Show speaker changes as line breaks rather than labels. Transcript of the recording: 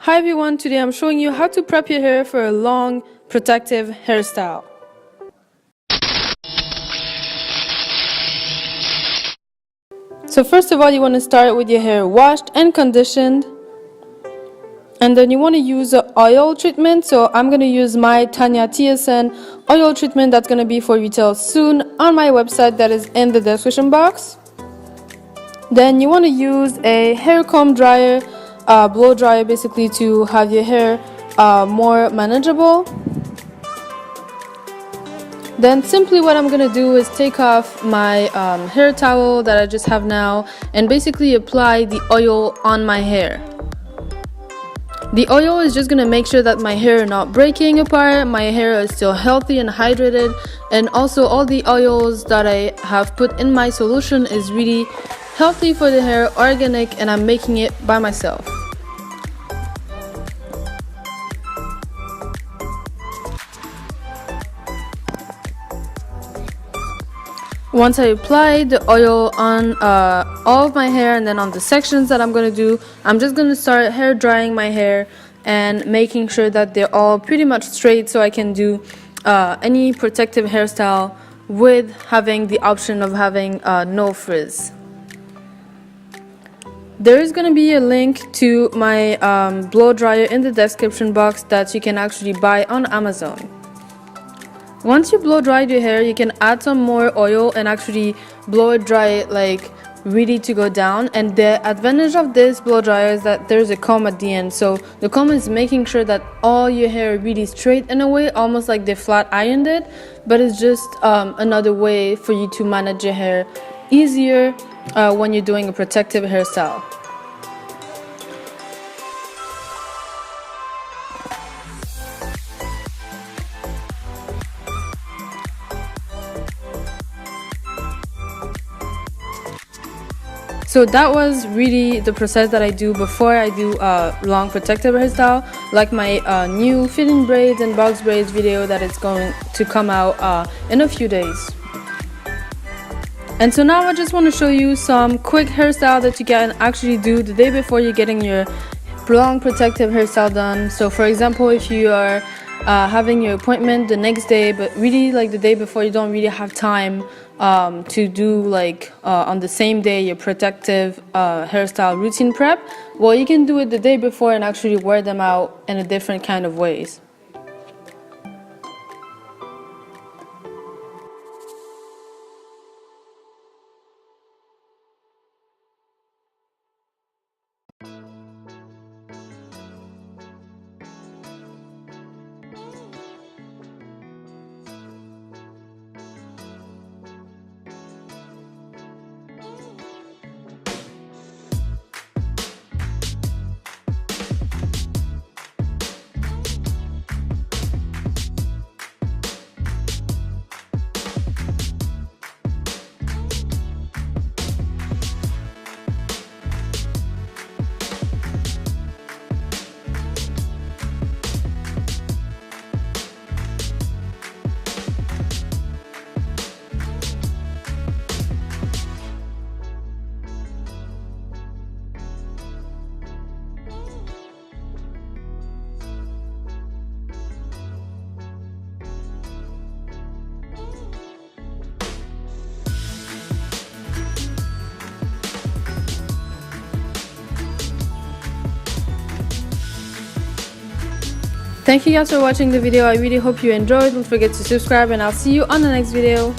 Hi everyone, today I'm showing you how to prep your hair for a long, protective hairstyle. So first of all, you want to start with your hair washed and conditioned. And then you want to use an oil treatment. So I'm going to use my tania.kns oil treatment that's going to be for retail soon on my website that is in the description box. Then you want to use a hair comb dryer, blow dryer basically, to have your hair more manageable. Then simply what I'm going to do is take off my hair towel that I just have now and basically apply the oil on my hair. The oil is just going to make sure that my hair is not breaking apart, my hair is still healthy and hydrated, and also all the oils that I have put in my solution is really healthy for the hair, organic, and I'm making it by myself. Once I apply the oil on all of my hair and then on the sections that I'm going to do, I'm just going to start hair drying my hair and making sure that they're all pretty much straight so I can do any protective hairstyle with having the option of having no frizz. There is going to be a link to my blow dryer in the description box that you can actually buy on Amazon. Once you blow dry your hair, you can add some more oil and actually blow it dry, like ready to go down. And the advantage of this blow dryer is that there's a comb at the end, so the comb is making sure that all your hair is really straight in a way, almost like they flat ironed it, but it's just another way for you to manage your hair easier when you're doing a protective hairstyle. So that was really the process that I do before I do a long protective hairstyle, like my new fitting braids and box braids video that is going to come out in a few days. And so now I just want to show you some quick hairstyle that you can actually do the day before you're getting your long protective hairstyle done. So for example, if you are having your appointment the next day, but really like the day before you don't really have time to do like on the same day your protective hairstyle routine prep, well, you can do it the day before and actually wear them out in a different kind of ways. Thank you guys for watching the video. I really hope you enjoyed. Don't forget to subscribe and I'll see you on the next video.